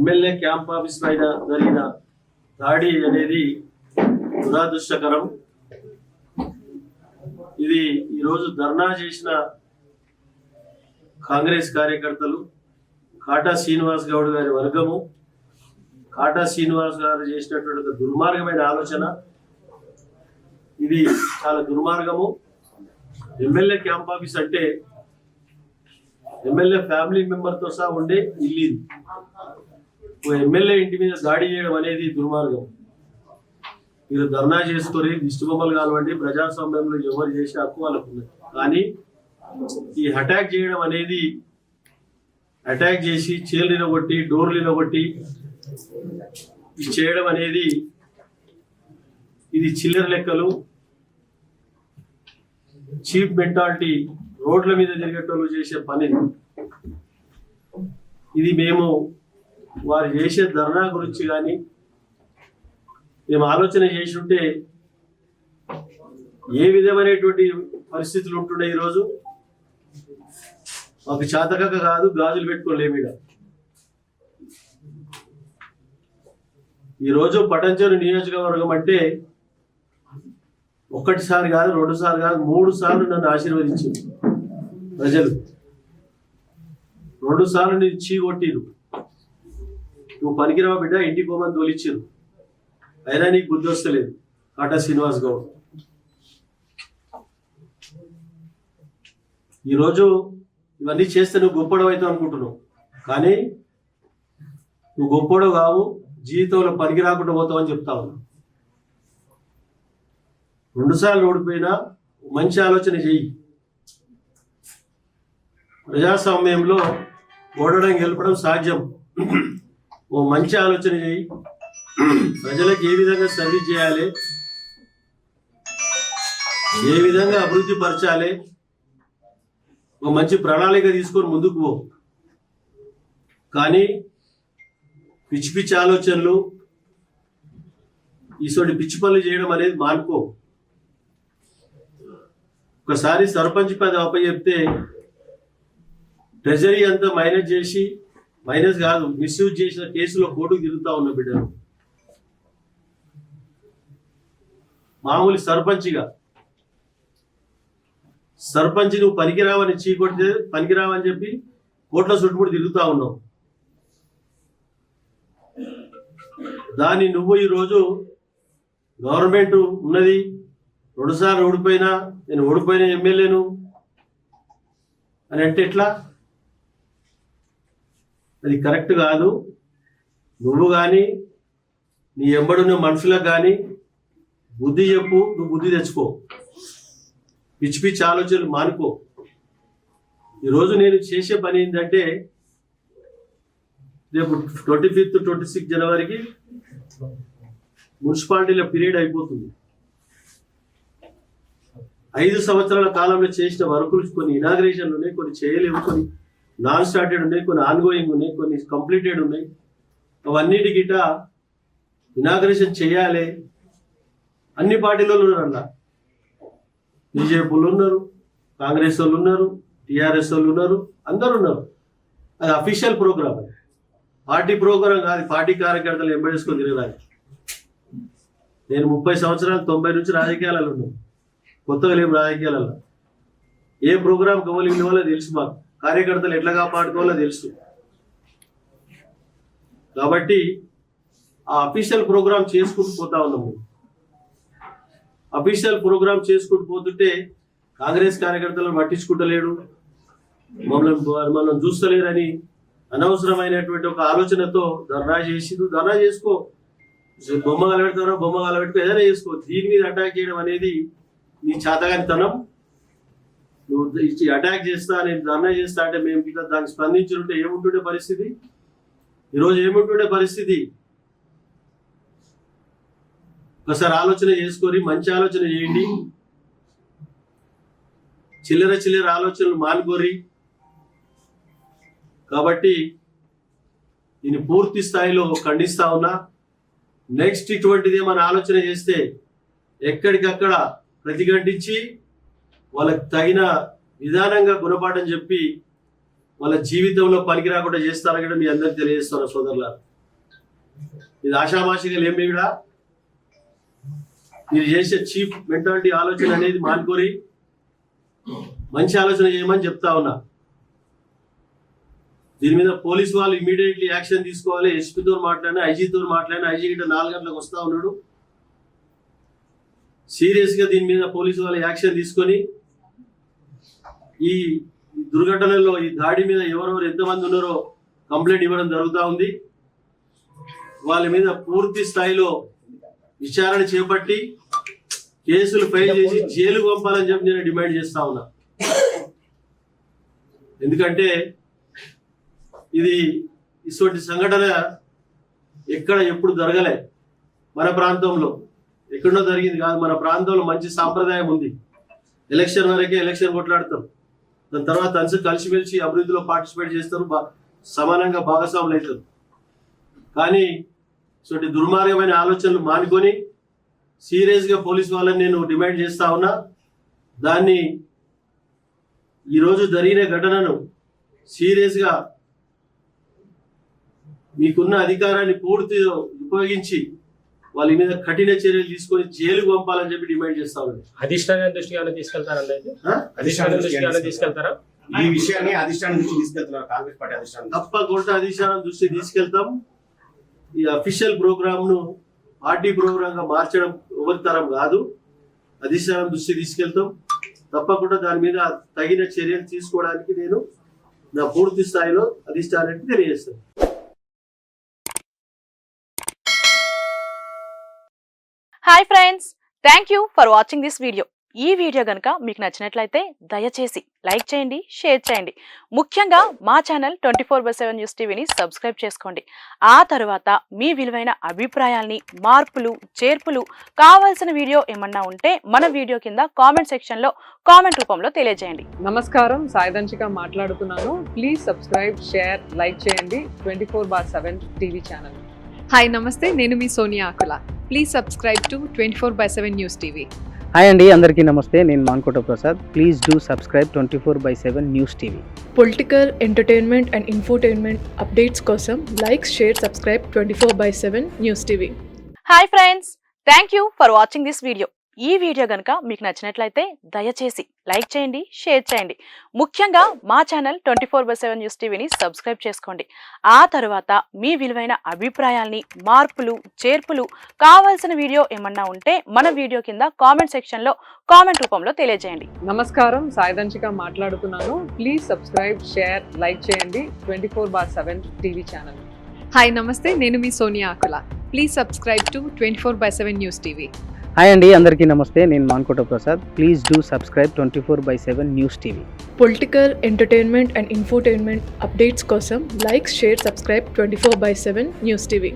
MLA camp office పైన జరిగిన దాడి అనేది దురదృష్టకరం. ఇది ఈరోజు ధర్నా చేసిన కాంగ్రెస్ కార్యకర్తలు, కాటా శ్రీనివాస్ గౌడ్ గారి వర్గము, కాటా శ్రీనివాస్ గారు చేసినటువంటి ఒక దుర్మార్గమైన ఆలోచన. ఇది చాలా దుర్మార్గము. ఎమ్మెల్యే క్యాంప్ ఆఫీస్ అంటే ఎమ్మెల్యే ఫ్యామిలీ మెంబర్తో సహా ఉండే ఇల్లు. ఎమ్మెల్యే ఇంటి మీద దాడి చేయడం అనేది దుర్మార్గం. మీరు ధర్నా చేసుకొని దిష్టి బొమ్మలు కానివ్వండి, ప్రజాస్వామ్యంలో ఎవరు చేసే హక్కు వాళ్ళకు ఉంది. కానీ ఈ అటాక్ చేయడం అనేది, అటాక్ చేసి చీరలు నిలగొట్టి డోర్లు నిలగొట్టి చేయడం అనేది ఇది చిల్లర లెక్కలు, చీప్ మెంటాలిటీ, రోడ్ల మీద తిరిగేటోళ్ళు చేసే పని. ఇది మేము వారు చేసే ధర్నా గురించి కానీ మేము ఆలోచన చేసి ఉంటే ఏ విధమైనటువంటి పరిస్థితులు ఉంటుండే. ఈరోజు మాకు చాతకక కాదు, గాజులు పెట్టుకోలేమిడ. ఈరోజు పటంచెరు నియోజకవర్గం అంటే ఒకటిసారి కాదు, 2 సార్లు కాదు, 3 సార్లు నన్ను ఆశీర్వదించారు ప్రజలు. 2 సార్లు నేను చీగొట్టిరు, నువ్వు పనికిరావా బిడ్డ, ఇంటికి పోమని తోలిచ్చారు. అయినా నీకు బుద్ధి వస్తలేదు కాటా శ్రీనివాస్ గౌడ్. ఈరోజు ఇవన్నీ చేస్తే నువ్వు గొప్పడు అవుతావు అనుకుంటున్నావు, కానీ నువ్వు గొప్పడు కావు, జీవితంలో పనికి రాకుండా పోతావు అని చెప్తా ఉన్నా. 2 సార్లు ఓడిపోయినా మంచి ఆలోచన చెయ్యి. ప్రజాస్వామ్యంలో ఓడడం గెలపడం సాధ్యం. ఓ మంచి ఆలోచన చేయి. ప్రజలకు ఏ విధంగా సర్వీస్ చేయాలి, ఏ విధంగా అభివృద్ధి పరచాలి, ఒక మంచి ప్రణాళిక తీసుకొని ముందుకు పో. కానీ పిచ్చి పిచ్చి ఆలోచనలు, ఈసోటి పిచ్చి పనులు చేయడం అనేది మానుకో. ఒకసారి సర్పంచ్ పది అప్పచెప్తే ట్రెజరీ అంతా మైనస్ కాదు, మిస్యూజ్ చేసిన కేసులో కోర్టుకు తిరుగుతా ఉన్న బిడ్డలు. మామూలు సర్పంచ్ నువ్వు పనికిరావని చీకొడితే పనికిరావని చెప్పి కోర్టులో చుట్టుముడి తిరుగుతా ఉన్నావు. దాన్ని నువ్వు ఈరోజు గవర్నమెంట్ ఉన్నది, 2 సార్లు ఓడిపోయినా నేను ఓడిపోయిన ఎమ్మెల్యేను అని అంటే ఎట్లా? అది కరెక్ట్ కాదు. నువ్వు కానీ నీ ఎంబడున్న మనుషులకు కానీ బుద్ధి చెప్పు, నువ్వు బుద్ధి తెచ్చుకో. పిచ్చి పిచ్చి ఆలోచనలు మానుకో. ఈరోజు నేను చేసే పని ఏంటంటే, రేపు 25th 26 జనవరికి మున్సిపాలిటీల పీరియడ్ అయిపోతుంది. 5 సంవత్సరాల కాలంలో చేసిన వర్కులు కొన్ని ఇనాగ్రేషన్లు ఉన్నాయి, కొన్ని చేయలేవు, కొన్ని నాన్ స్టార్టెడ్ ఉన్నాయి, కొన్ని ఆన్గోయింగ్ ఉన్నాయి, కొన్ని కంప్లీటెడ్ ఉన్నాయి. అవన్నిటికిట ఇనాగ్రేషన్ చేయాలి. అన్ని పార్టీలలో ఉన్నారు, అలా బీజేపీ వాళ్ళు ఉన్నారు, కాంగ్రెస్ వాళ్ళు ఉన్నారు, టీఆర్ఎస్ వాళ్ళు ఉన్నారు, అందరు ఉన్నారు. అది అఫీషియల్ ప్రోగ్రామ్, అది పార్టీ ప్రోగ్రాం కాదు. పార్టీ కార్యకర్తలు ఎంబడేసుకొని తిరగడానికి. నేను 30 సంవత్సరాలు 90 నుంచి రాజకీయాలలో ఉన్నాను, కొత్తగా లేవు రాజకీయాలలో. ఏ ప్రోగ్రాం కవలి విలువలో తెలుసు, మాకు కార్యకర్తలు ఎట్లా కాపాడుకోవాలో తెలుసు. కాబట్టి ఆ అఫీషియల్ ప్రోగ్రాం చేసుకుంటూ పోతా ఉన్నాం. మేము అఫీషియల్ ప్రోగ్రాం చేసుకుంటూ పోతుంటే కాంగ్రెస్ కార్యకర్తలను పట్టించుకుంటలేడు, మమ్మల్ని చూస్తలేరని అనవసరమైనటువంటి ఒక ఆలోచనతో ధర్నా చేసి, నువ్వు ధర్నా చేసుకో, బొమ్మ కలబెడతారో బొమ్మ కలబెట్టుకో, ఏదైనా చేసుకో. దీని మీద అటాక్ చేయడం అనేది నీ చేతగానితనం. నువ్వు అటాక్ చేస్తా, నేను ధర్నా చేస్తా అంటే మేము ఇట్లా దానికి స్పందించుంటే ఏముంటుండే పరిస్థితి? ఈరోజు ఏముంటుండే పరిస్థితి? ఒకసారి ఆలోచన చేసుకొని మంచి ఆలోచన చేయండి. చిల్లర ఆలోచనలు మానుకోరి. కాబట్టి దీన్ని పూర్తి స్థాయిలో ఖండిస్తా ఉన్నా. నెక్స్ట్ ఇటువంటిది ఏమైనా ఆలోచన చేస్తే ఎక్కడికక్కడ ప్రతిఘటించి వాళ్ళకి తగిన విధానంగా గుణపాఠం చెప్పి వాళ్ళ జీవితంలో పనికి రాకుండా చేస్తారని మీ అందరికి తెలియజేస్తున్నారు సోదరులారా. ఇది ఆషామాషిగా లేమి కూడా మీరు చేసే చీప్ మెంటాలిటీ ఆలోచన అనేది మానుకోరి మంచి ఆలోచన చేయమని చెప్తా ఉన్నా. దీని మీద పోలీసు వాళ్ళు ఇమీడియట్లీ యాక్షన్ తీసుకోవాలి. ఎస్పీతో మాట్లాడినా, ఐజీతో మాట్లాడినా, ఐజీ గిట్ట 4 గంటలకు వస్తా ఉన్నాడు. సీరియస్గా దీని మీద పోలీసు వాళ్ళు యాక్షన్ తీసుకొని ఈ దుర్ఘటనలో ఈ దాడి మీద ఎవరెవరు ఎంతమంది ఉన్నారో కంప్లైంట్ ఇవ్వడం జరుగుతూ ఉంది. వాళ్ళ మీద పూర్తి స్థాయిలో విచారణ చేపట్టి కేసులు ఫైల్ చేసి జైలుకు పంపాలని చెప్పి నేను డిమాండ్ చేస్తా ఉన్నా. ఎందుకంటే ఇది ఇటువంటి సంఘటన ఎక్కడ ఎప్పుడు జరగలే. మన ప్రాంతంలో ఎక్కడో జరిగింది కాదు. మన ప్రాంతంలో మంచి సాంప్రదాయం ఉంది. ఎలక్షన్ వరకే ఎలక్షన్ కొట్లాడతారు. దాని తర్వాత కలిసిమెలిసి అభివృద్ధిలో పార్టిసిపేట్ చేస్తారు, సమానంగా భాగస్వాములు అవుతారు. కానీ ఇటువంటి దుర్మార్గమైన ఆలోచనలు మానుకొని సీరియస్గా పోలీసు వాళ్ళని నేను డిమాండ్ చేస్తా ఉన్నా. దాన్ని ఈరోజు జరిగిన ఘటనను సీరియస్గా మీకున్న అధికారాన్ని పూర్తిగా ఉపయోగించి వాళ్ళ మీద కఠిన చర్యలు తీసుకొని జైలుకు పంపాలని చెప్పి డిమాండ్ చేస్తా ఉన్నాను. అధిష్టానం దృష్టికి తీసుకెళ్తారా? ఈ విషయాన్ని అధిష్టానం దృష్టికి తీసుకెళ్తున్నారు కాంగ్రెస్ పార్టీ అధిష్టానం. తప్పకుండా అధిష్టానం దృష్టికి తీసుకెళ్తాం. ఈ అఫీషియల్ ప్రోగ్రామ్ ను పార్టీ ప్రోగ్రామ్ గా మార్చడం ఎవరి తరం కాదు. అధిష్టానం దృష్టికి తీసుకెళ్తాం. తప్పకుండా దాని మీద తగిన చర్యలు తీసుకోవడానికి నేను నా పూర్తి స్థాయిలో అధిష్టానానికి తెలియజేస్తాను. Hi friends, thank you for watching this video. ఈ వీడియో కనుక మీకు నచ్చినట్లయితే దయచేసి లైక్ చేయండి, షేర్ చేయండి. ముఖ్యంగా మా ఛానల్ 24/7 న్యూస్ టీవీని సబ్స్క్రైబ్ చేసుకోండి. ఆ తర్వాత మీ విలువైన అభిప్రాయాల్ని, మార్పులు, చేర్పులు, కావాల్సిన వీడియో ఏమన్నా ఉంటే మన వీడియో కింద కామెంట్ సెక్షన్లో కామెంట్ రూపంలో తెలియజేయండి. నమస్కారం, సాయిదంచిక మాట్లాడుతున్నాను. ప్లీజ్ సబ్స్క్రైబ్, షేర్, లైక్ చేయండి 24/7 టీవీ ఛానల్. హాయ్ నమస్తే, నేను మీ Sonia Akula. Please subscribe to 24/7 news TV. Hi అండి, అందరికీ నమస్తే. నేను Mankota Prasad. Please do subscribe 24/7 news TV. Political, entertainment and infotainment updates కోసం like, share, subscribe 24/7 news TV. Hi friends, thank you for watching this video. ఈ video కనుక మీకు నచ్చినట్లయితే దయచేసి లైక్ చేయండి, షేర్ చేయండి. ముఖ్యంగా మా ఛానల్ 24/7 న్యూస్ టీవీని సబ్స్క్రైబ్ చేసుకోండి. ఆ తర్వాత మీ విలువైన అభిప్రాయాల్ని, మార్పులు, చేర్పులు, కావాల్సిన వీడియో ఏమన్నా ఉంటే మన వీడియో కింద కామెంట్ సెక్షన్లో కామెంట్ రూపంలో తెలియజేయండి. నమస్కారం, సాయిదంచిక మాట్లాడుతున్నాను. ప్లీజ్ సబ్స్క్రైబ్, షేర్, లైక్ చేయండి 24/7 టీవీ ఛానల్. హాయ్ నమస్తే, నేను మీ Sonia Akula. Please subscribe to 24/7 news TV. Hi అండి, అందరికీ నమస్తే. నేను Mankota Prasad. Please do subscribe 24/7 news TV. Political, entertainment and infotainment updates కోసం like, share, subscribe 24/7 news TV.